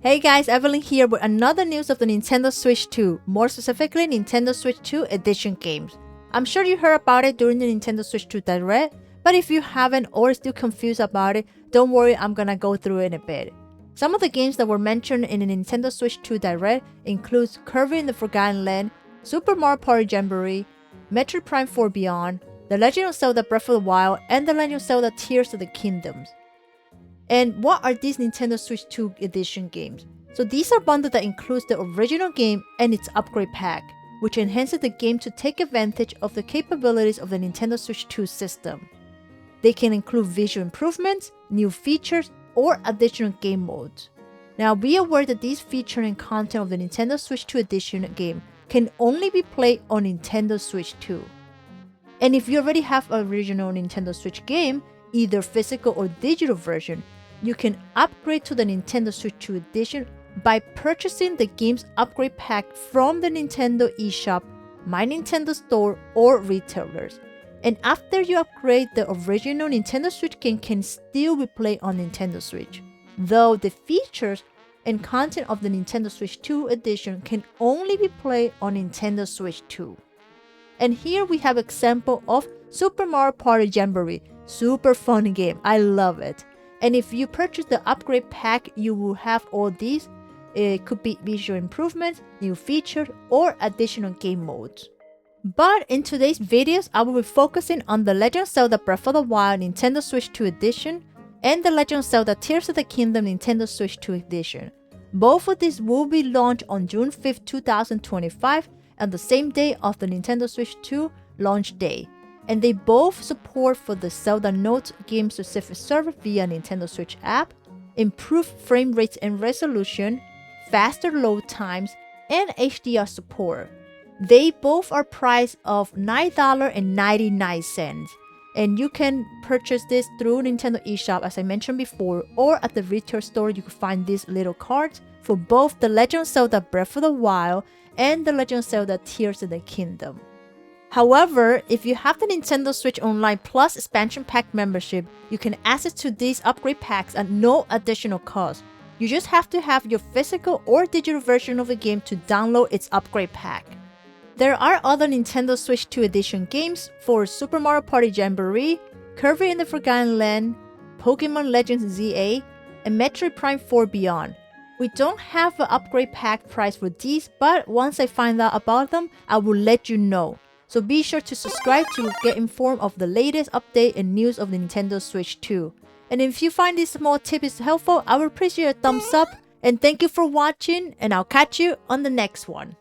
Hey guys, Evelyn here with another news of the Nintendo Switch 2, more specifically Nintendo Switch 2 Edition games. I'm sure you heard about it during the Nintendo Switch 2 Direct, but if you haven't or still confused about it, don't worry, I'm gonna go through it in a bit. Some of the games that were mentioned in the Nintendo Switch 2 Direct includes Kirby in the Forgotten Land, Super Mario Party Jamboree, Metroid Prime 4 Beyond, The Legend of Zelda Breath of the Wild, and The Legend of Zelda Tears of the Kingdoms. And what are these Nintendo Switch 2 Edition games? So these are bundles that includes the original game and its upgrade pack, which enhances the game to take advantage of the capabilities of the Nintendo Switch 2 system. They can include visual improvements, new features, or additional game modes. Now be aware that these features and content of the Nintendo Switch 2 Edition game can only be played on Nintendo Switch 2. And if you already have an original Nintendo Switch game, either physical or digital version, you can upgrade to the Nintendo Switch 2 Edition by purchasing the game's upgrade pack from the Nintendo eShop, My Nintendo Store, or retailers. And after you upgrade, the original Nintendo Switch game can still be played on Nintendo Switch, though the features and content of the Nintendo Switch 2 Edition can only be played on Nintendo Switch 2. And here we have example of Super Mario Party Jamboree. Super fun game, I love it. And if you purchase the upgrade pack, you will have all these. It could be visual improvements, new features, or additional game modes. But in today's videos, I will be focusing on The Legend of Zelda Breath of the Wild Nintendo Switch 2 Edition and The Legend of Zelda Tears of the Kingdom Nintendo Switch 2 Edition. Both of these will be launched on June 5th, 2025, and the same day of the Nintendo Switch 2 launch day. And they both support for the Zelda Note game-specific server via Nintendo Switch app, improved frame rates and resolution, faster load times, and HDR support. They both are priced of $9.99, and you can purchase this through Nintendo eShop as I mentioned before, or at the retail store you can find these little cards for both The Legend of Zelda Breath of the Wild and The Legend of Zelda Tears of the Kingdom. However, if you have the Nintendo Switch Online Plus expansion pack membership, you can access to these upgrade packs at no additional cost. You just have to have your physical or digital version of the game to download its upgrade pack. There are other Nintendo Switch 2 Edition games for Super Mario Party Jamboree, Kirby in the Forgotten Land, Pokemon Legends ZA, and Metroid Prime 4 Beyond. We don't have an upgrade pack price for these, but once I find out about them, I will let you know. So be sure to subscribe to get informed of the latest update and news of the Nintendo Switch 2. And if you find this small tip is helpful, I would appreciate a thumbs up. And thank you for watching, and I'll catch you on the next one.